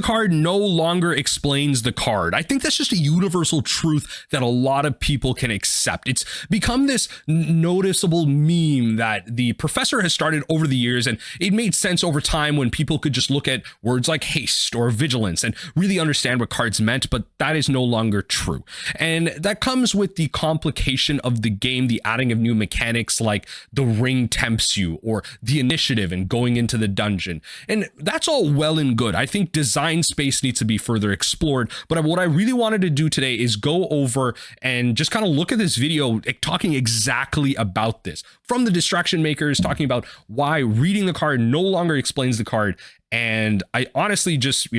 the card no longer explains the card. I think that's just a universal truth that a lot of people can accept. It's become this noticeable meme that the professor has started over the years, and it made sense over time when people could just look at words like haste or vigilance and really understand what cards meant, but that is no longer true. And that comes with the complication of the game, the adding of new mechanics like the ring tempts you or the initiative and going into the dungeon. And that's all well and good. I think design space needs to be further explored. But what I really wanted to do today is go over and just kind of look at this video talking exactly about this. From the distraction makers, talking about why reading the card no longer explains the card. And I honestly just,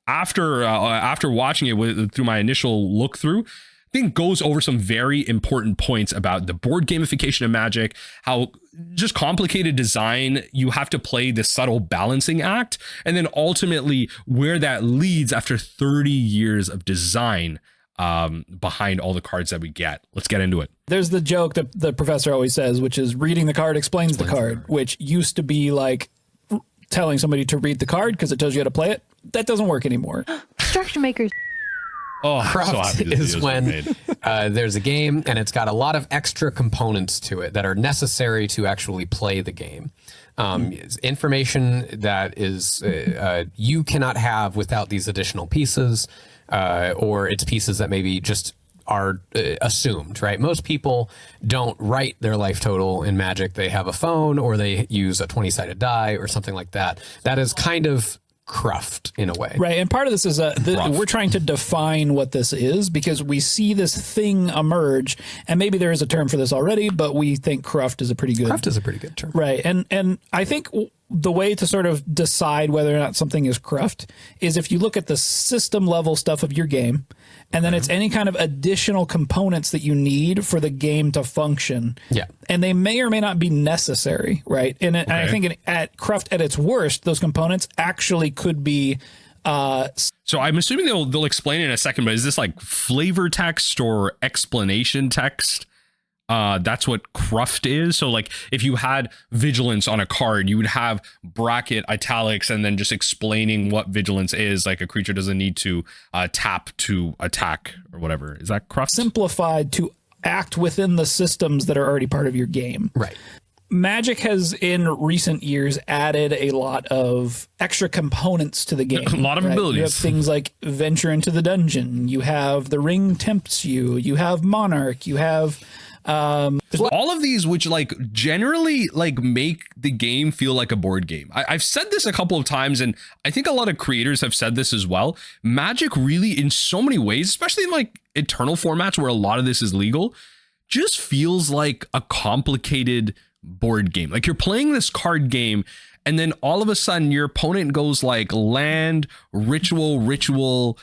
after watching it through my initial look through, I think goes over some very important points about the board gamification of Magic, how just complicated design, you have to play this subtle balancing act, and then ultimately where that leads after 30 years of design behind all the cards that we get. Let's get into it. There's the joke that the professor always says, which is reading the card explains the card, which used to be like telling somebody to read the card because it tells you how to play it. That doesn't work anymore. Distraction makers. Oh, Cruft is when there's a game and it's got a lot of extra components to it that are necessary to actually play the game. Information that is you cannot have without these additional pieces, or it's pieces that maybe just are assumed, right? Most people don't write their life total in Magic. They have a phone or they use a 20-sided die or something like that. That is kind of Cruft in a way. Right. And part of this is we're trying to define what this is because we see this thing emerge, and maybe there is a term for this already, but we think Cruft is a pretty good term. Right. And I think the way to sort of decide whether or not something is Cruft is if you look at the system level stuff of your game, and then it's any kind of additional components that you need for the game to function. Yeah. And they may or may not be necessary, right? And I think at Cruft at its worst, those components actually could be... So I'm assuming they'll explain in a second, but is this like flavor text or explanation text? That's what Cruft is. So like if you had vigilance on a card, you would have bracket italics and then just explaining what vigilance is, like a creature doesn't need to tap to attack or whatever. Is that Cruft? Simplified to act within the systems that are already part of your game. Right. Magic has in recent years added a lot of extra components to the game. A lot of abilities. You have things like venture into the dungeon. You have the ring tempts you. You have monarch. You have all of these, which like generally like make the game feel like a board game. I've said this a couple of times, and I think a lot of creators have said this as well. Magic really, in so many ways, especially in like eternal formats where a lot of this is legal, just feels like a complicated board game. Like you're playing this card game, and then all of a sudden your opponent goes like land, ritual,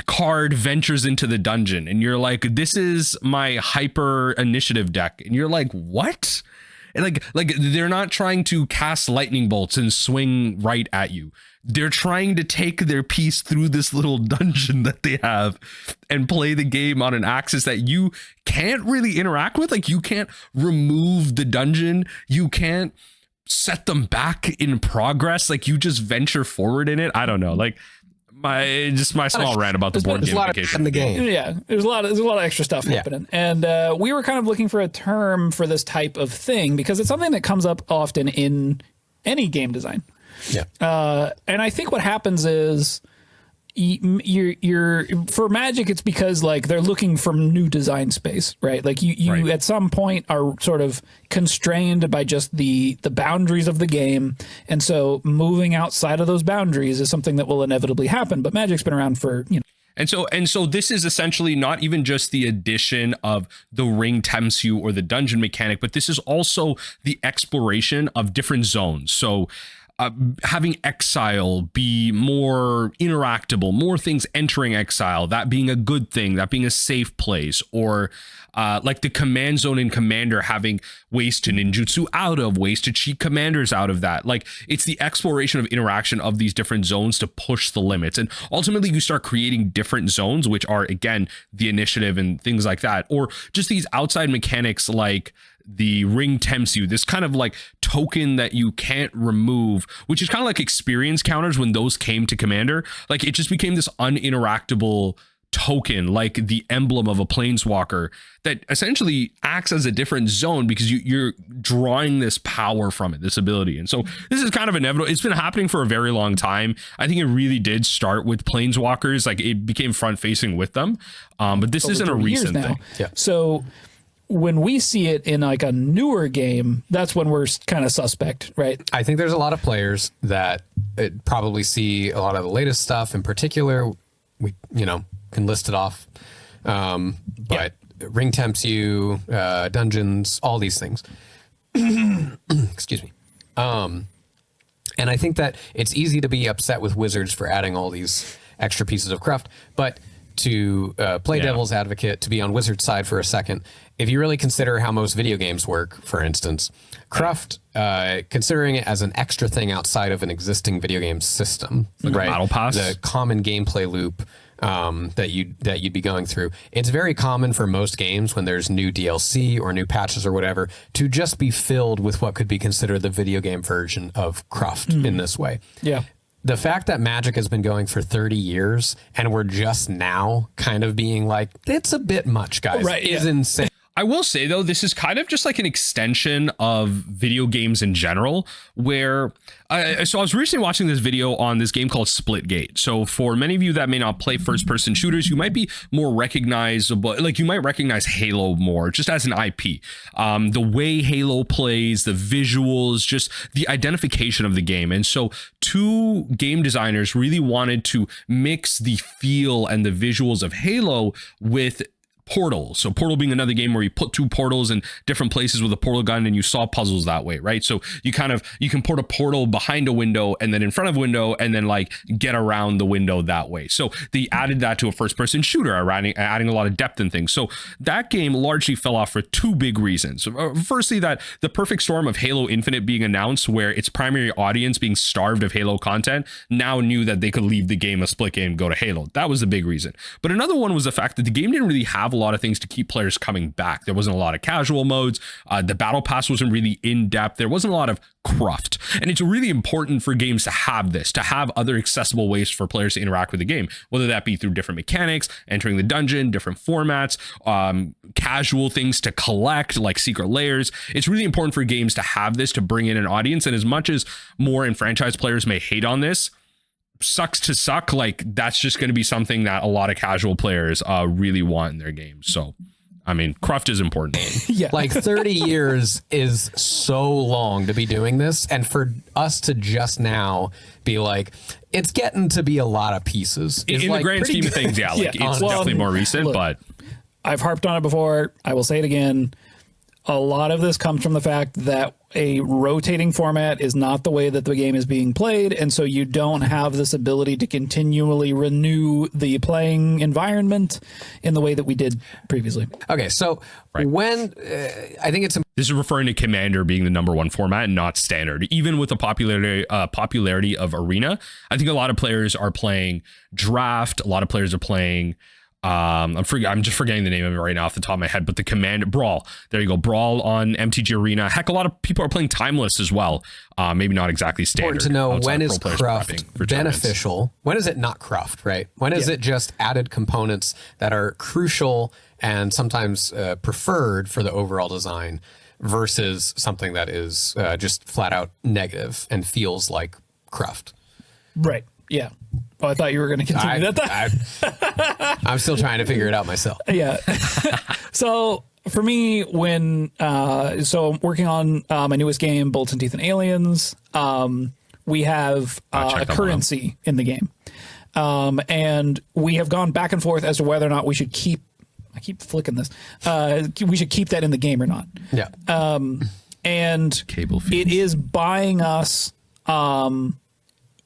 card ventures into the dungeon, and you're like, this is my hyper initiative deck, and you're like, what? And like they're not trying to cast lightning bolts and swing right at you. They're trying to take their piece through this little dungeon that they have and play the game on an axis that you can't really interact with. Like you can't remove the dungeon, you can't set them back in progress, like you just venture forward in it. I don't know, like my small rant about the board gamification in the game. Yeah, there's a lot of extra stuff happening, and we were kind of looking for a term for this type of thing because it's something that comes up often in any game design. Yeah, and I think what happens is you're for Magic, it's because like they're looking for new design space, right? Like you right. At some point are sort of constrained by just the boundaries of the game, and so moving outside of those boundaries is something that will inevitably happen. But Magic's been around for, you know. And so this is essentially not even just the addition of the ring tempts you or the dungeon mechanic, but this is also the exploration of different zones. So having exile be more interactable, more things entering exile, that being a good thing, that being a safe place, or like the command zone in Commander having ways to ninjutsu out of, ways to cheat commanders out of that. Like it's the exploration of interaction of these different zones to push the limits. And ultimately you start creating different zones, which are again, the initiative and things like that, or just these outside mechanics like the ring tempts you, this kind of like token that you can't remove, which is kind of like experience counters when those came to Commander. Like it just became this uninteractable token, like the emblem of a planeswalker, that essentially acts as a different zone because you're drawing this power from it, this ability. And so this is kind of inevitable. It's been happening for a very long time. I think it really did start with planeswalkers, like it became front facing with them, but this isn't a recent thing. Yeah. So when we see it in like a newer game, that's when we're kind of suspect, right? I think there's a lot of players that probably see a lot of the latest stuff. In particular, we can list it off, but ring tempts you, dungeons, all these things. Excuse me. And I think that it's easy to be upset with Wizards for adding all these extra pieces of cruft, but to play devil's advocate, to be on Wizard's side for a second, if you really consider how most video games work, for instance, Cruft, considering it as an extra thing outside of an existing video game system, like right? A battle pass, the common gameplay loop that you'd be going through. It's very common for most games when there's new DLC or new patches or whatever to just be filled with what could be considered the video game version of Cruft in this way. Yeah. The fact that Magic has been going for 30 years and we're just now kind of being like, it's a bit much, guys, is insane. I will say, though, this is kind of just like an extension of video games in general, where so I was recently watching this video on this game called Splitgate. So for many of you that may not play first person shooters, you might be more recognizable, like you might recognize Halo more just as an IP. The way Halo plays, the visuals, just the identification of the game. And so two game designers really wanted to mix the feel and the visuals of Halo with Portal. So Portal being another game where you put two portals in different places with a portal gun and you solve puzzles that way, right? So you can put a portal behind a window and then in front of a window and then like get around the window that way. So they added that to a first person shooter, adding a lot of depth and things. So that game largely fell off for two big reasons. Firstly, that the perfect storm of Halo Infinite being announced, where its primary audience being starved of Halo content now knew that they could leave the game, a split game, go to Halo. That was the big reason. But another one was the fact that the game didn't really have a lot of things to keep players coming back. There wasn't a lot of casual modes. The battle pass wasn't really in depth. There wasn't a lot of cruft. And it's really important for games to have this, to have other accessible ways for players to interact with the game, whether that be through different mechanics, entering the dungeon, different formats, casual things to collect like secret layers. It's really important for games to have this to bring in an audience. And as much as more enfranchised players may hate on this, sucks to suck, like that's just going to be something that a lot of casual players really want in their games. So I mean, cruft is important. Yeah. Like 30 years is so long to be doing this, and for us to just now be like, it's getting to be a lot of pieces in like the grand scheme of things. Yeah, like it's definitely more recent. Look, but I've harped on it before, I will say it again, a lot of this comes from the fact that a rotating format is not the way that the game is being played, and so you don't have this ability to continually renew the playing environment in the way that we did previously. Okay, so when I think it's this is referring to Commander being the #1 format and not Standard. Even with the popularity of Arena, I think a lot of players are playing Draft. A lot of players are playing. I'm just forgetting the name of it right now off the top of my head, but the Command Brawl. There you go, Brawl on MTG Arena. Heck, a lot of people are playing Timeless as well. Maybe not exactly Standard. Important to know, when is cruft beneficial? When is it not cruft, right? When is it just added components that are crucial and sometimes preferred for the overall design versus something that is just flat out negative and feels like cruft? Right. Yeah. Oh, I thought you were going to continue that. I'm still trying to figure it out myself. Yeah. So for me, when so I'm working on my newest game, Bullets and Teeth and Aliens, we have a currency in the game, and we have gone back and forth as to whether or not we should keep. I keep flicking this. We should keep that in the game or not. Yeah. And cable feeds. It is buying us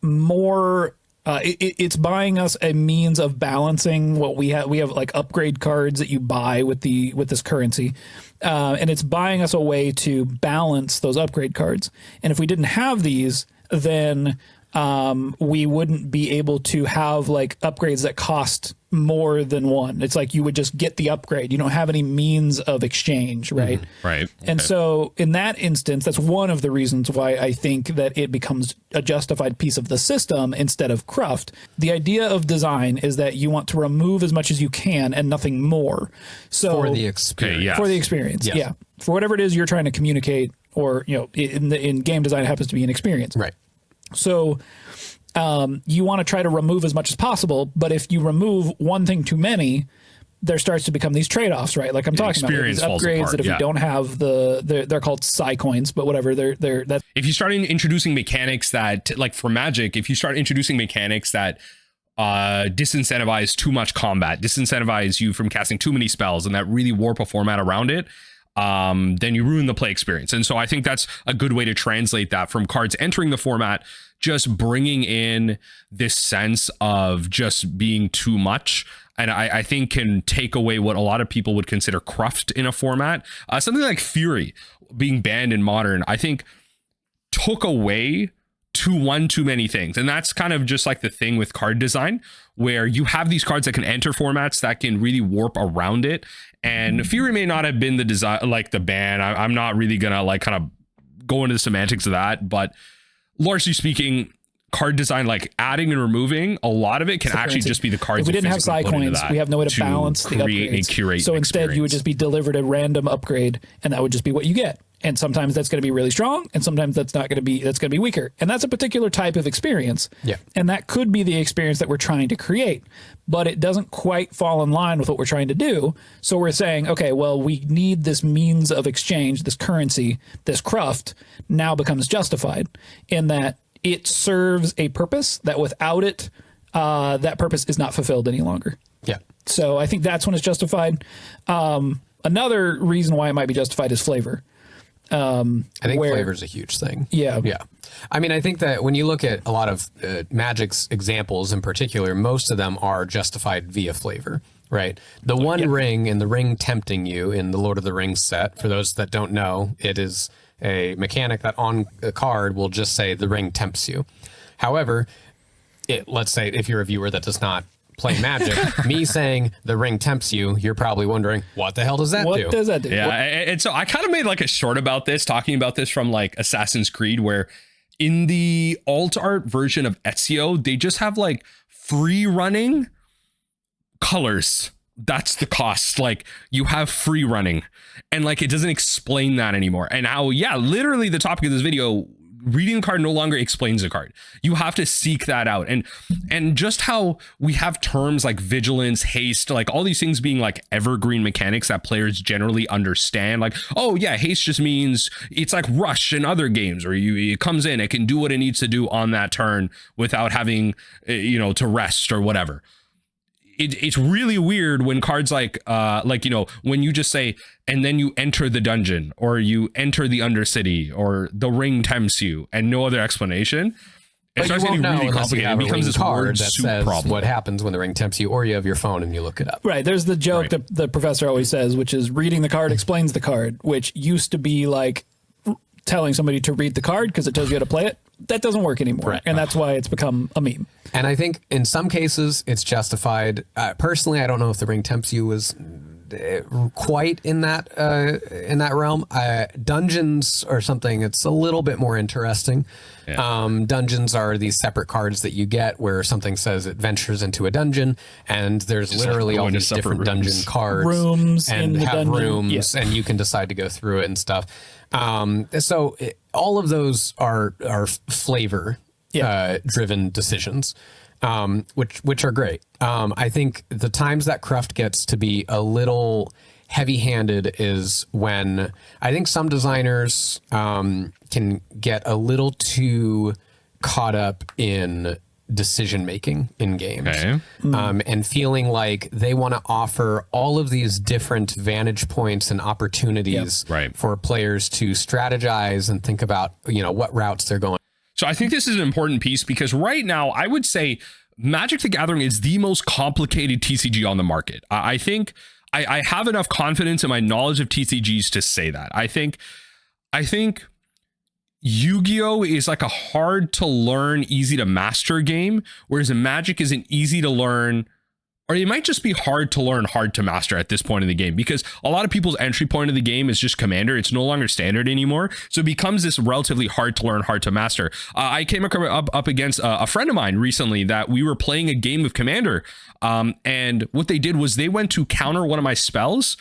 more. It's buying us a means of balancing what we have. We have like upgrade cards that you buy with this currency, and it's buying us a way to balance those upgrade cards. And if we didn't have these, then we wouldn't be able to have like upgrades that cost more than one. It's like you would just get the upgrade. You don't have any means of exchange, right? Right. And so in that instance, that's one of the reasons why I think that it becomes a justified piece of the system instead of Cruft. The idea of design is that you want to remove as much as you can and nothing more. So for the experience. Okay, yes. For the experience, Yes. yeah. For whatever it is you're trying to communicate, or in game design, it happens to be an experience. Right. So you want to try to remove as much as possible, but if you remove one thing too many, there starts to become these trade-offs, right? Like I'm talking about these upgrades that if you don't have they're called psi coins, but whatever, that's if you start introducing mechanics that, like for Magic, if you start introducing mechanics that disincentivize too much combat, disincentivize you from casting too many spells, and that really warp a format around it, then you ruin the play experience. And so I think that's a good way to translate that from cards entering the format, just bringing in this sense of just being too much. And I think can take away what a lot of people would consider cruft in a format. Something like Fury being banned in Modern, I think took away too many things. And that's kind of just like the thing with card design, where you have these cards that can enter formats that can really warp around it. And Fury may not have been the design, like the ban. I'm not really gonna like kind of go into the semantics of that, but largely speaking, card design, like adding and removing, a lot of it can actually just be the cards. If we didn't have psi coins, we have no way to balance the upgrades. So instead, you would just be delivered a random upgrade, and that would just be what you get. And sometimes that's going to be really strong, and sometimes that's not going to be. That's going to be weaker, and that's a particular type of experience. Yeah, and that could be the experience that we're trying to create, but it doesn't quite fall in line with what we're trying to do. So we're saying, okay, well, we need this means of exchange, this currency, this cruft now becomes justified in that it serves a purpose that without it, that purpose is not fulfilled any longer. Yeah. So I think that's when it's justified. Another reason why it might be justified is flavor. I think flavor is a huge thing. Yeah. Yeah. I mean, I think that when you look at a lot of Magic's examples in particular, most of them are justified via flavor, right? The one ring and the ring tempting you in the Lord of the Rings set, for those that don't know, it is a mechanic that on a card will just say the ring tempts you. However, let's say if you're a viewer that does not play Magic, me saying the ring tempts you, you're probably wondering, what the hell does that do? What does that do? Yeah, and so I kind of made like a short about this, talking about this from like Assassin's Creed, where in the alt art version of Ezio, they just have like free running colors. That's the cost. Like you have free running, and like it doesn't explain that anymore. And how, yeah, literally the topic of this video, reading the card no longer explains the card. You have to seek that out. And just how we have terms like vigilance, haste, like all these things being like evergreen mechanics that players generally understand. Like, oh yeah, haste just means it's like rush in other games, where it comes in, it can do what it needs to do on that turn without having, to rest or whatever. It's really weird when cards like when you just say, and then you enter the dungeon, or you enter the Undercity, or the ring tempts you, and no other explanation. It starts getting really complicated. It becomes this word soup problem. What happens when the ring tempts you, or you have your phone and you look it up. Right. There's the joke that the professor always says, which is reading the card explains the card, which used to be like telling somebody to read the card because it tells you how to play it. That doesn't work anymore. Right. And that's why it's become a meme. And I think in some cases it's justified. Personally, I don't know if the ring tempts you was quite in that realm. Dungeons or something, it's a little bit more interesting. Yeah. Dungeons are these separate cards that you get where something says it ventures into a dungeon, and there's literally all these different dungeon cards, rooms, and in have the rooms, and you can decide to go through it and stuff. So all of those are flavor driven decisions, which are great. I think the times that Cruft gets to be a little heavy-handed is when I think some designers can get a little too caught up in decision making in games, and feeling like they want to offer all of these different vantage points and opportunities for players to strategize and think about what routes they're going. So I think this is an important piece, because right now I would say Magic the Gathering is the most complicated TCG on the market. I think I have enough confidence in my knowledge of TCGs to say that. I think Yu-Gi-Oh! Is like a hard to learn, easy to master game, whereas Magic is an easy to learn, or it might just be hard to learn, hard to master at this point in the game, because a lot of people's entry point of the game is just Commander. It's no longer standard anymore. So it becomes this relatively hard to learn, hard to master. I came up against a friend of mine recently that we were playing a game of Commander. And what they did was they went to counter one of my spells.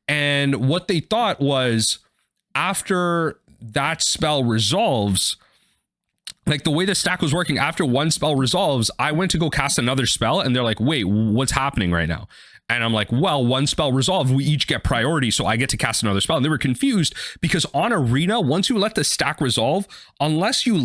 And what they thought was, after that spell resolves, like the way the stack was working, after one spell resolves, I went to go cast another spell and they're like, wait, what's happening right now? And I'm like, well, one spell resolved, we each get priority, so I get to cast another spell. And they were confused because on Arena, once you let the stack resolve, unless you're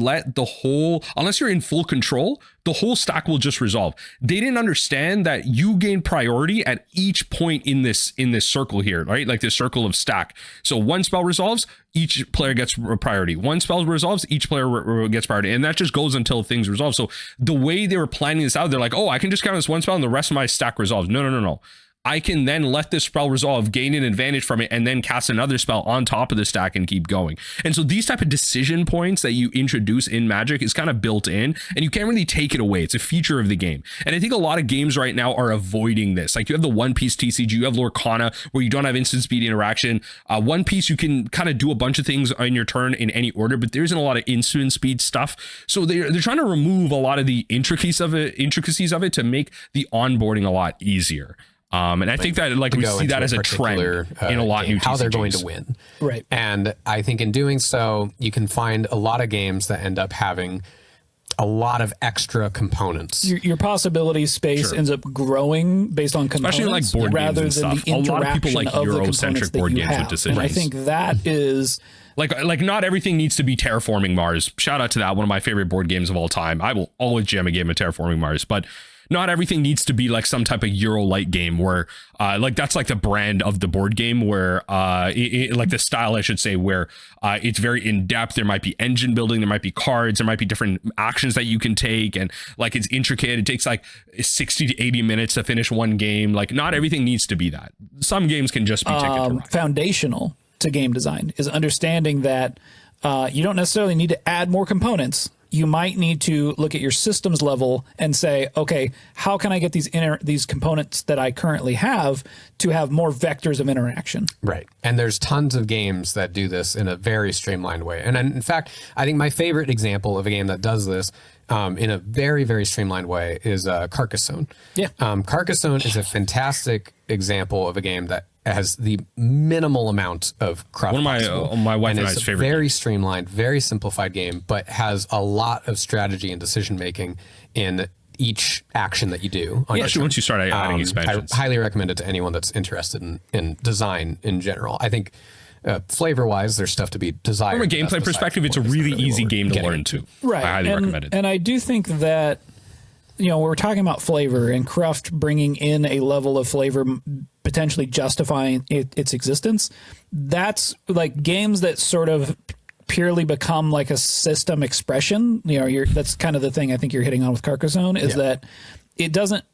in full control, the whole stack will just resolve. They didn't understand that you gain priority at each point in this circle here, right? Like this circle of stack. So one spell resolves, each player gets priority. One spell resolves, each player gets priority. And that just goes until things resolve. So the way they were planning this out, they're like, oh, I can just count this one spell and the rest of my stack resolves. No. I can then let this spell resolve, gain an advantage from it, and then cast another spell on top of the stack and keep going. And so these type of decision points that you introduce in Magic is kind of built in, and you can't really take it away. It's a feature of the game. And I think a lot of games right now are avoiding this. Like you have the One Piece TCG, you have Lorcana, where you don't have instant speed interaction. One Piece, you can kind of do a bunch of things on your turn in any order, but there isn't a lot of instant speed stuff. So they're trying to remove a lot of the intricacies of it to make the onboarding a lot easier. And I think that we see that as a trend in a lot of new TCGs. How they're going to win. Right. And I think in doing so, you can find a lot of games that end up having a lot of extra components. Your possibility space ends up growing based on components, especially like board rather games and than stuff. the A lot of people like Euro-centric board games with decisions. And I think that is... Like not everything needs to be Terraforming Mars. Shout out to that, one of my favorite board games of all time. I will always jam a game of Terraforming Mars, but not everything needs to be like some type of Euro-light game where like that's like the brand of the board game where like the style, I should say, where it's very in-depth. There might be engine building, there might be cards, there might be different actions that you can take, and like it's intricate. It takes like 60 to 80 minutes to finish one game. Like not everything needs to be that. Some games can just be Ticket to Ride. Foundational to game design is understanding that you don't necessarily need to add more components. You might need to look at your systems level and say, okay, how can I get these components that I currently have to have more vectors of interaction? Right. And there's tons of games that do this in a very streamlined way. And in fact, I think my favorite example of a game that does this in a very, very streamlined way is Carcassonne. Yeah. Carcassonne is a fantastic example of a game that has the minimal amount of craft. One of my wife and I's favorite. Very streamlined, very simplified game, but has a lot of strategy and decision making in each action that you do. Especially once you start adding expansions. I highly recommend it to anyone that's interested in design in general. I think flavor-wise, there's stuff to be desired. From a gameplay perspective, it's a really easy game to learn too. Right. I highly recommend it. And I do think that, we're talking about flavor and Cruft bringing in a level of flavor potentially justifying its existence. That's like games that sort of purely become like a system expression. That's kind of the thing I think you're hitting on with Carcassonne is that it doesn't,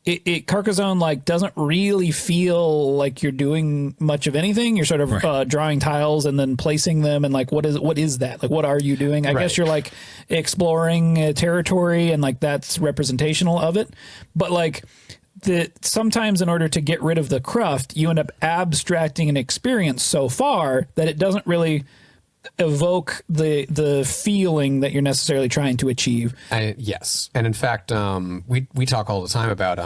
Carcassonne like doesn't really feel like you're doing much of anything. You're sort of drawing tiles and then placing them, and like what is that? Like what are you doing? I guess you're like exploring a territory, and like that's representational of it. But like sometimes in order to get rid of the cruft, you end up abstracting an experience so far that it doesn't really evoke the feeling that you're necessarily trying to achieve. Yes. And in fact, we talk all the time about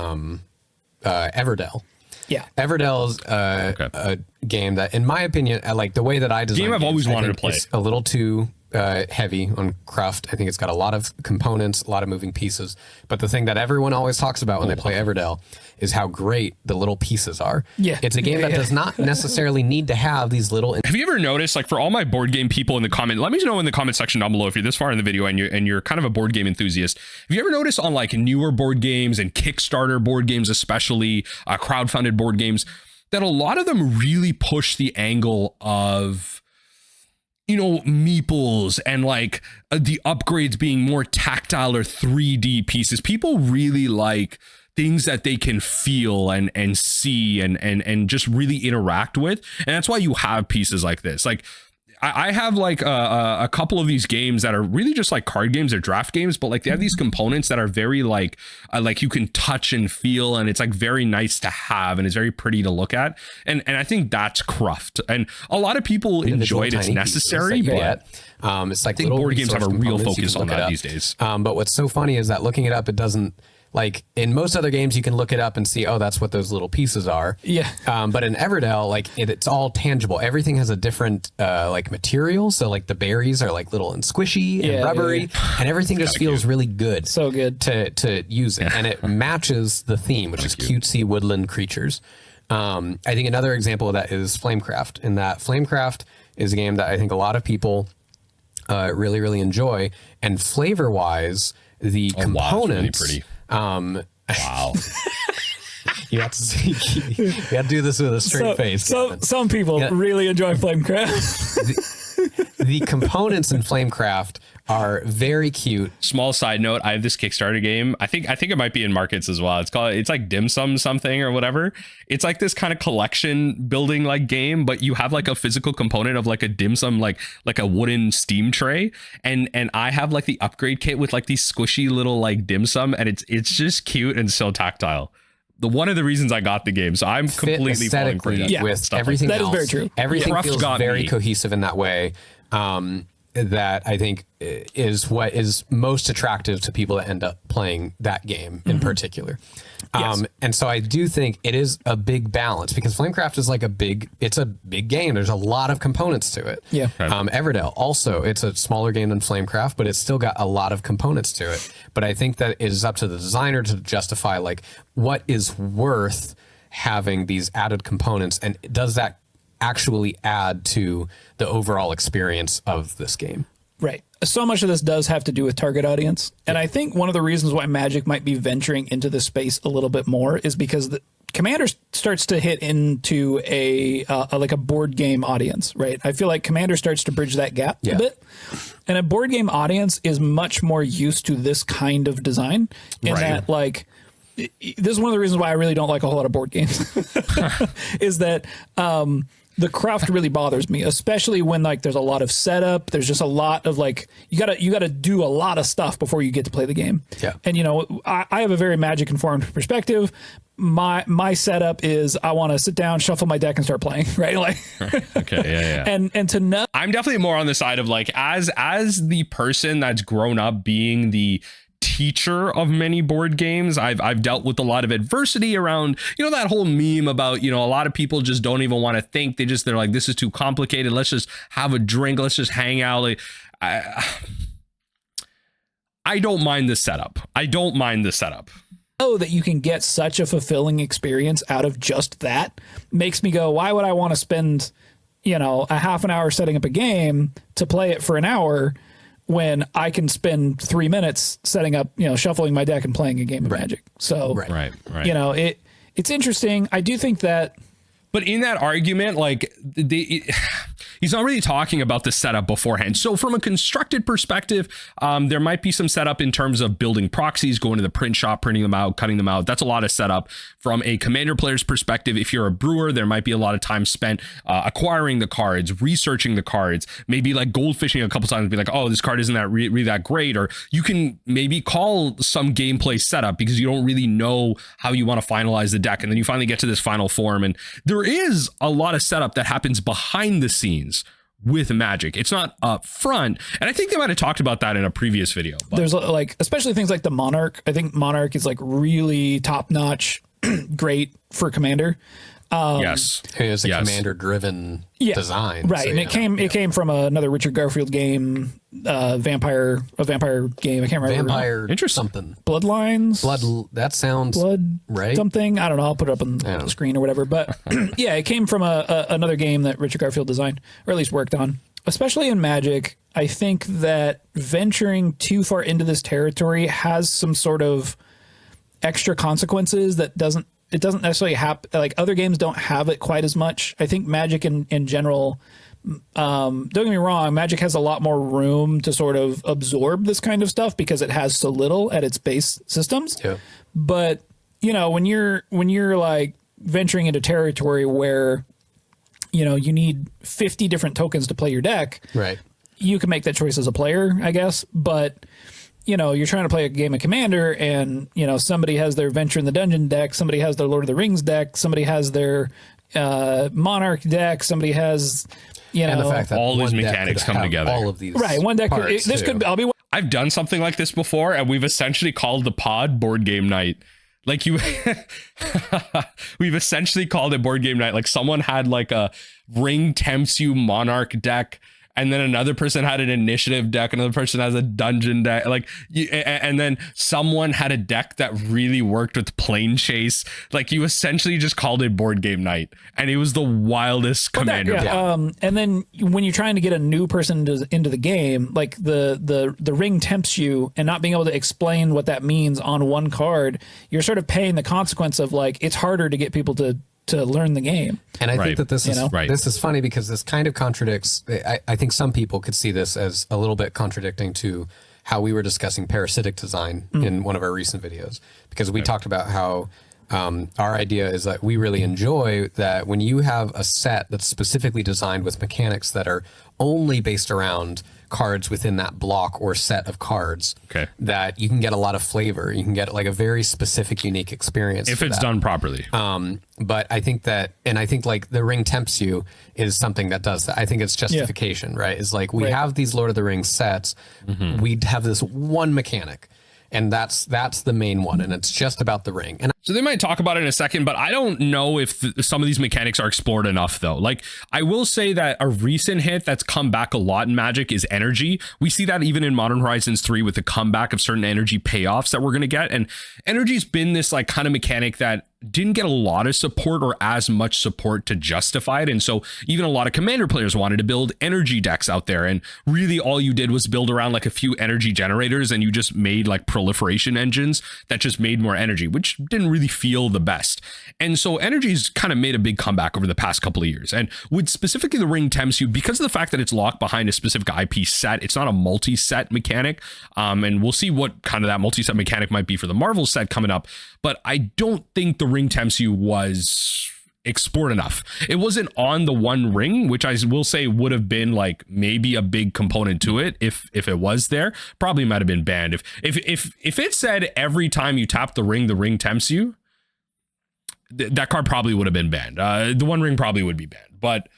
Everdell. Yeah. Everdell is a game that, in my opinion, like the way that I design game I've always wanted to play. It's a little too heavy on craft. I think it's got a lot of components, a lot of moving pieces. But the thing that everyone always talks about when they play Everdell is how great the little pieces are. Yeah. It's a game that does not necessarily need to have these little... Have you ever noticed, like for all my board game people in the comment, let me know in the comment section down below if you're this far in the video and you're kind of a board game enthusiast. Have you ever noticed on like newer board games and Kickstarter board games, especially crowdfunded board games, that a lot of them really push the angle of, meeples and like the upgrades being more tactile or 3D pieces? People really like things that they can feel and see and just really interact with. And that's why you have pieces like this. Like I have like a couple of these games that are really just like card games or draft games, but like they have these components that are very like you can touch and feel, and it's like very nice to have, and it's very pretty to look at. And I think that's Cruft, and a lot of people enjoy it. It's necessary, but it's like I think board games have a real focus on that these days. But what's so funny is that looking it up, it doesn't. Like in most other games, you can look it up and see, oh, that's what those little pieces are. Yeah. But in Everdell, like it's all tangible. Everything has a different like material. So like the berries are like little and squishy and rubbery, and everything just feels really good. So good to use it, and it matches the theme, which is cutesy woodland creatures. I think another example of that is Flamecraft. In that Flamecraft is a game that I think a lot of people really, really enjoy, and flavor wise, the components. Really pretty. Wow. You have to see, you have to do this with a straight face. So some people really enjoy Flamecraft. The components in Flamecraft are very cute. Small side note, I have this Kickstarter game. I think it might be in markets as well. It's like Dim Sum something or whatever. It's like this kind of collection building like game, but you have like a physical component of like a dim sum, like a wooden steam tray. And I have like the upgrade kit with like these squishy little like dim sum, and it's just cute and so tactile. One of the reasons I got the game, so I'm completely falling for that. With stuff everything like that. else. Is very true. Everything feels very cohesive in that way. That I think is what is most attractive to people that end up playing that game in particular. And so I do think it is a big balance, because Flamecraft is like it's a big game. There's a lot of components to it. Yeah. Everdell also, it's a smaller game than Flamecraft, but it's still got a lot of components to it. But I think that it is up to the designer to justify like what is worth having these added components, and does that actually add to the overall experience of this game. Right. So much of this does have to do with target audience. And I think one of the reasons why Magic might be venturing into this space a little bit more is because the Commander starts to hit into a board game audience, right? I feel like Commander starts to bridge that gap a bit. And a board game audience is much more used to this kind of design in that, like, this is one of the reasons why I really don't like a whole lot of board games is that the craft really bothers me, especially when like there's a lot of setup. There's just a lot of like, you gotta do a lot of stuff before you get to play the game. Yeah. And I have a very Magic informed perspective. My setup is I want to sit down, shuffle my deck, and start playing. Right. Like, okay. Yeah. And to know, I'm definitely more on the side of like, as the person that's grown up being the teacher of many board games, I've dealt with a lot of adversity around, that whole meme about, a lot of people just don't even want to think. They're like, this is too complicated. Let's just have a drink. Let's just hang out. Like, I don't mind the setup. Oh, that you can get such a fulfilling experience out of just that makes me go, why would I want to spend, a half an hour setting up a game to play it for an hour when I can spend 3 minutes setting up, shuffling my deck and playing a game of Magic. So, right. It's interesting. I do think that. But in that argument, like he's not really talking about the setup beforehand. So from a constructed perspective, there might be some setup in terms of building proxies, going to the print shop, printing them out, cutting them out. That's a lot of setup. From a Commander player's perspective, if you're a brewer, there might be a lot of time spent acquiring the cards, researching the cards, maybe like goldfishing a couple times and be like, oh, this card isn't that really that great. Or you can maybe call some gameplay setup because you don't really know how you want to finalize the deck. And then you finally get to this final form. And there is a lot of setup that happens behind the scenes with Magic. It's not up front. And I think they might have talked about that in a previous video. But there's like, especially things like the Monarch. I think Monarch is like really top notch, great for Commander. Yes. It is a commander driven design. Right. So, and it came from another Richard Garfield game, vampire game. I can't remember. Vampire something. Bloodlines. That sounds right. Something. I don't know. I'll put it up on the screen or whatever. But yeah, it came from another game that Richard Garfield designed, or at least worked on. Especially in Magic, I think that venturing too far into this territory has some sort of extra consequences that doesn't necessarily happen. Like other games don't have it quite as much. I think Magic in general, don't get me wrong, Magic has a lot more room to sort of absorb this kind of stuff because it has so little at its base systems. Yeah. But when you're like venturing into territory where you need 50 different tokens to play your deck. Right. You can make that choice as a player, I guess, but you're trying to play a game of Commander, and somebody has their Venture in the Dungeon deck, somebody has their Lord of the Rings deck, somebody has their Monarch deck, somebody has and the fact that all these mechanics come together. All of these, right? One deck. This could. I've done something like this before, and we've essentially called the pod board game night. Like we've essentially called it board game night. Like someone had like a Ring Tempts You Monarch deck, and then another person had an initiative deck, another person has a dungeon deck, and then someone had a deck that really worked with Plane Chase. Like you essentially just called it board game night, and it was the wildest Commander. And then when you're trying to get a new person into the game, like the Ring Tempts You, and not being able to explain what that means on one card, you're sort of paying the consequence of like it's harder to get people to learn the game. And I think that this is funny because this kind of contradicts. I think some people could see this as a little bit contradicting to how we were discussing parasitic design in one of our recent videos, because we talked about how our idea is that we really enjoy that when you have a set that's specifically designed with mechanics that are only based around cards within that block or set of cards, that you can get a lot of flavor. You can get like a very specific, unique experience if it's done properly. But I think like the Ring Tempts You is something that does that. I think it's justification, right? It's like we have these Lord of the Rings sets. We have this one mechanic, and that's the main one, and it's just about the ring. And so they might talk about it in a second, but I don't know if some of these mechanics are explored enough, though. Like, I will say that a recent hit that's come back a lot in Magic is energy. We see that even in Modern Horizons 3 with the comeback of certain energy payoffs that we're going to get. And energy's been this like kind of mechanic that didn't get a lot of support or as much support to justify it. And so even a lot of Commander players wanted to build energy decks out there. And really all you did was build around like a few energy generators, and you just made like proliferation engines that just made more energy, which didn't really feel the best. And so energy's kind of made a big comeback over the past couple of years. And with specifically the Ring Tempts You, because of the fact that it's locked behind a specific IP set, it's not a multi-set mechanic. And we'll see what kind of that multi-set mechanic might be for the Marvel set coming up. But I don't think the Ring Tempts You was explored enough. It wasn't on the One Ring, which I will say would have been like maybe a big component to it if it was there. Probably might have been banned. If it said every time you tap the Ring Tempts You, that card probably would have been banned. The One Ring probably would be banned. But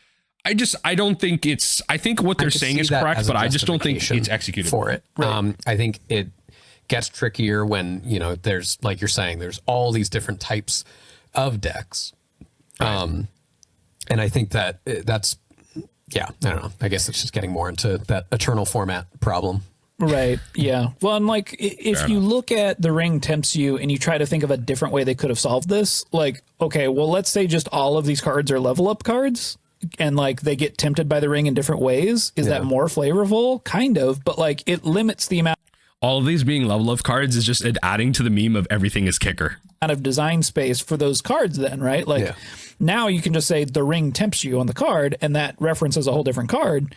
I don't think it's. I think what they're saying is correct, but I just don't think it's executed for it. Right. I think it gets trickier when there's, like you're saying, there's all these different types of decks. And I think that's I don't know. I guess it's just getting more into that eternal format problem. Right. Yeah. Well, and like if you look at the Ring Tempts You and you try to think of a different way they could have solved this, like, okay, well, let's say just all of these cards are level up cards, and like they get tempted by the ring in different ways. Is that more flavorful? Kind of, but like it limits the amount. All of these being level up cards is just adding to the meme of everything is kicker. Out of design space for those cards then, right? Like now you can just say the Ring Tempts You on the card, and that references a whole different card.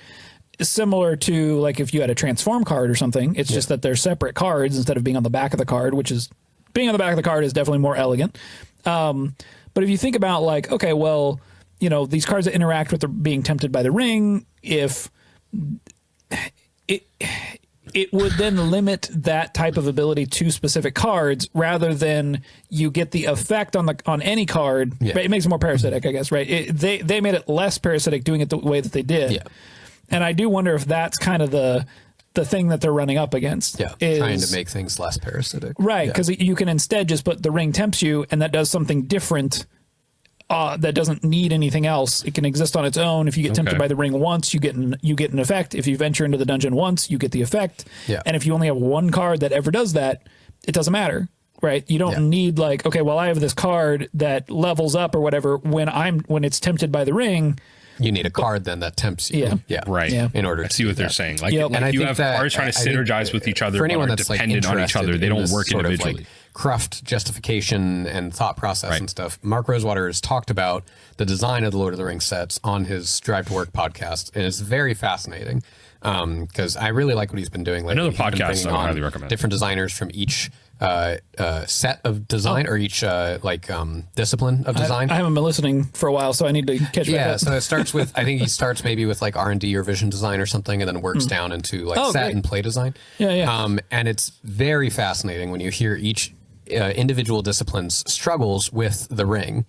Similar to like if you had a transform card or something, it's just that they're separate cards instead of being on the back of the card, which is being on the back of the card is definitely more elegant. But if you think about like, okay, well, these cards that interact with being tempted by the ring, if it would then limit that type of ability to specific cards rather than you get the effect on any card. Yeah. Right? It makes it more parasitic, I guess, right? They made it less parasitic doing it the way that they did. Yeah. And I do wonder if that's kind of the thing that they're running up against. Yeah, trying to make things less parasitic. Right, because you can instead just put the Ring Tempts You, and that does something different that doesn't need anything else. It can exist on its own. If you get tempted by the ring once, you get an effect. If you venture into the dungeon once, you get the effect. Yeah. And if you only have one card that ever does that, it doesn't matter, right? You don't need like, okay, well, I have this card that levels up or whatever when it's tempted by the ring. You need a card then that tempts you. Yeah. Right. Yeah. In order to see do what they're that. saying. Like, and I you think have that, cards trying to synergize with each other, for anyone but are that's dependent on each other. They don't work individually. Like Cruft justification and thought process and stuff. Mark Rosewater has talked about the design of the Lord of the Rings sets on his Drive to Work podcast, and it's very fascinating because I really like what he's been doing lately. Another podcast I highly recommend. Different designers from each set of design or each discipline of design. I haven't been listening for a while, so I need to catch back up. So it starts with, I think he starts maybe with like R&D or vision design or something, and then works down into like set and play design. And it's very fascinating when you hear each individual discipline's struggles with the ring,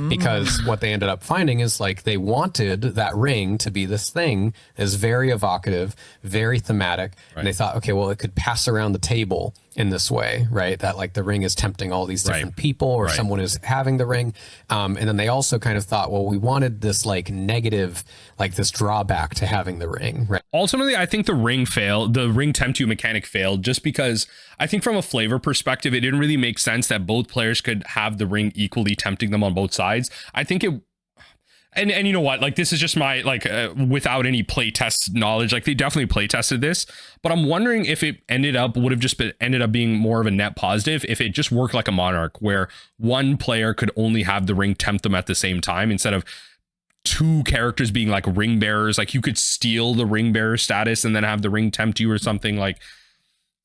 because what they ended up finding is like they wanted that ring to be this thing is very evocative, very thematic, and they thought, okay, well, it could pass around the table in this way, right? That like the ring is tempting all these different people, or someone is having the ring. And then they also kind of thought, well, we wanted this like negative, like this drawback to having the ring, right? Ultimately, I think the ring failed. The ring tempt you mechanic failed just because I think from a flavor perspective, it didn't really make sense that both players could have the ring equally tempting them on both sides. I think it, and you know what, like this is just my like without any playtest knowledge, like they definitely play tested this, but I'm wondering if it ended up being more of a net positive if it just worked like a Monarch, where one player could only have the ring tempt them at the same time instead of two characters being like ring bearers. Like you could steal the ring bearer status and then have the ring tempt you or something. Like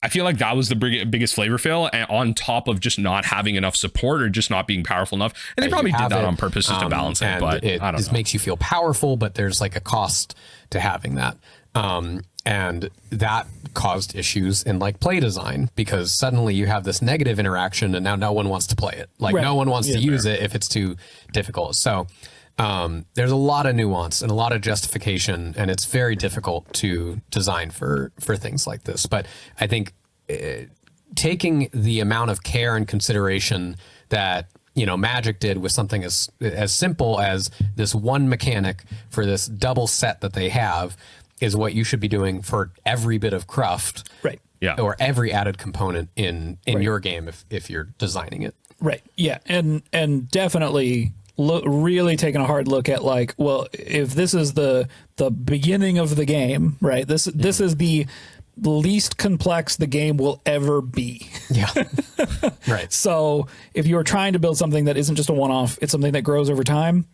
I feel like that was the biggest flavor fail, and on top of just not having enough support or just not being powerful enough. And they probably did that on purpose just to balance it, but it I don't just know. makes you feel powerful, but there's like a cost to having that. And that caused issues in like play design, because suddenly you have this negative interaction and now no one wants to play it. Like no one wants to use it if it's too difficult. So there's a lot of nuance and a lot of justification, and it's very difficult to design for things like this. But I think taking the amount of care and consideration that Magic did with something as simple as this one mechanic for this double set that they have is what you should be doing for every bit of cruft, right? Yeah, or every added component in your game if you're designing it, right? Yeah, and definitely. Really taking a hard look at like, well, if this is the beginning of the game, right? This is the least complex the game will ever be. Yeah. Right. So if you're trying to build something that isn't just a one-off, it's something that grows over time,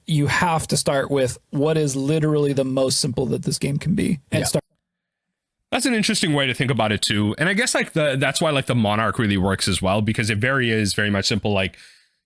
you have to start with what is literally the most simple that this game can be, and start. That's an interesting way to think about it too. And I guess like that's why like the Monarch really works as well, because it is very much simple. Like,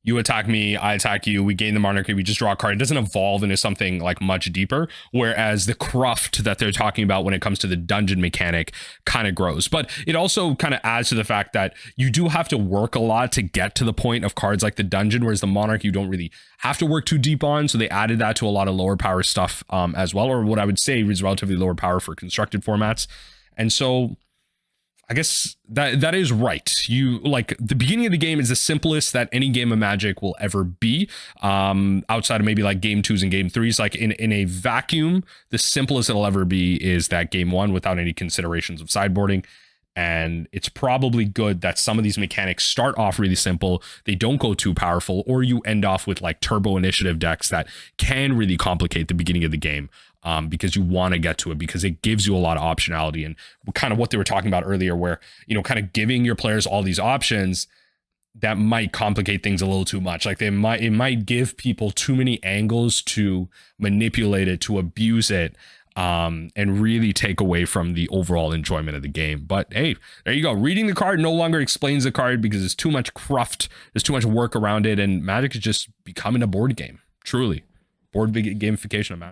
you attack me, I attack you, we gain the monarchy, we just draw a card. It doesn't evolve into something like much deeper, whereas the cruft that they're talking about when it comes to the dungeon mechanic kind of grows. But it also kind of adds to the fact that you do have to work a lot to get to the point of cards like the dungeon, whereas the monarch you don't really have to work too deep on. So they added that to a lot of lower power stuff as well, or what I would say is relatively lower power for constructed formats. And so I guess that is right. You like the beginning of the game is the simplest that any game of Magic will ever be. Outside of maybe like game 2s and game 3s, like in a vacuum, the simplest it'll ever be is that game 1 without any considerations of sideboarding. And it's probably good that some of these mechanics start off really simple. They don't go too powerful, or you end off with like turbo initiative decks that can really complicate the beginning of the game. Because you want to get to it, because it gives you a lot of optionality, and kind of what they were talking about earlier, where, kind of giving your players all these options that might complicate things a little too much. Like it might give people too many angles to manipulate it, to abuse it, and really take away from the overall enjoyment of the game. But hey, there you go. Reading the card no longer explains the card because it's too much cruft. There's too much work around it, and Magic is just becoming a board game. Truly, board gamification of Magic.